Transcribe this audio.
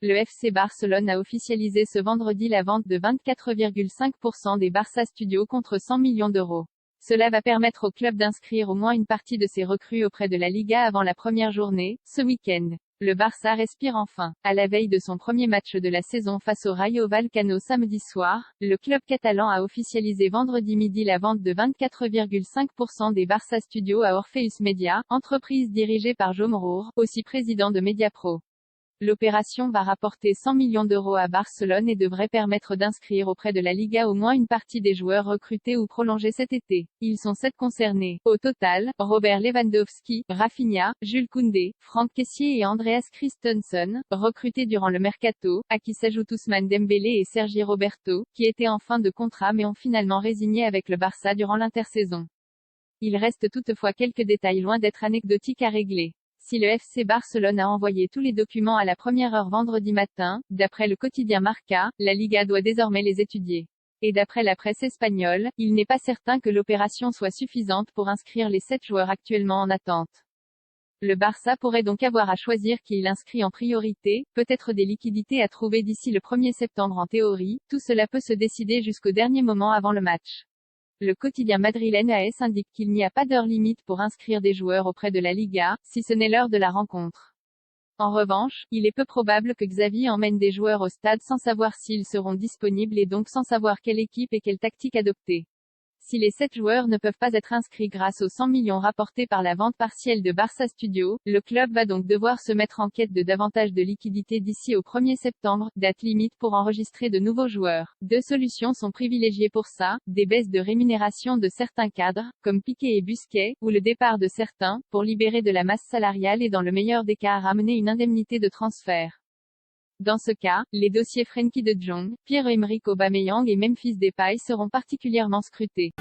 Le FC Barcelone a officialisé ce vendredi la vente de 24,5% des Barça Studios contre 100 millions d'euros. Cela va permettre au club d'inscrire au moins une partie de ses recrues auprès de la Liga avant la première journée, ce week-end. Le Barça respire enfin. À la veille de son premier match de la saison face au Rayo Vallecano samedi soir, le club catalan a officialisé vendredi midi la vente de 24,5% des Barça Studios à Orpheus Media, entreprise dirigée par Jaume Roure, aussi président de Mediapro. L'opération va rapporter 100 millions d'euros à Barcelone et devrait permettre d'inscrire auprès de la Liga au moins une partie des joueurs recrutés ou prolongés cet été. Ils sont 7 concernés. Au total, Robert Lewandowski, Rafinha, Jules Koundé, Franck Kessié et Andreas Christensen, recrutés durant le mercato, à qui s'ajoutent Ousmane Dembélé et Sergi Roberto, qui étaient en fin de contrat mais ont finalement résigné avec le Barça durant l'intersaison. Il reste toutefois quelques détails loin d'être anecdotiques à régler. Si le FC Barcelone a envoyé tous les documents à la première heure vendredi matin, d'après le quotidien Marca, la Liga doit désormais les étudier. Et d'après la presse espagnole, il n'est pas certain que l'opération soit suffisante pour inscrire les 7 joueurs actuellement en attente. Le Barça pourrait donc avoir à choisir qui il inscrit en priorité, peut-être des liquidités à trouver d'ici le 1er septembre en théorie, tout cela peut se décider jusqu'au dernier moment avant le match. Le quotidien madrilène AS indique qu'il n'y a pas d'heure limite pour inscrire des joueurs auprès de la Liga, si ce n'est l'heure de la rencontre. En revanche, il est peu probable que Xavi emmène des joueurs au stade sans savoir s'ils seront disponibles et donc sans savoir quelle équipe et quelle tactique adopter. Si les 7 joueurs ne peuvent pas être inscrits grâce aux 100 millions rapportés par la vente partielle de Barça Studios, le club va donc devoir se mettre en quête de davantage de liquidités d'ici au 1er septembre, date limite pour enregistrer de nouveaux joueurs. 2 solutions sont privilégiées pour ça, des baisses de rémunération de certains cadres, comme Piqué et Busquets, ou le départ de certains, pour libérer de la masse salariale et dans le meilleur des cas ramener une indemnité de transfert. Dans ce cas, les dossiers Frenkie de Jong, Pierre-Emerick Aubameyang et Memphis Depay seront particulièrement scrutés.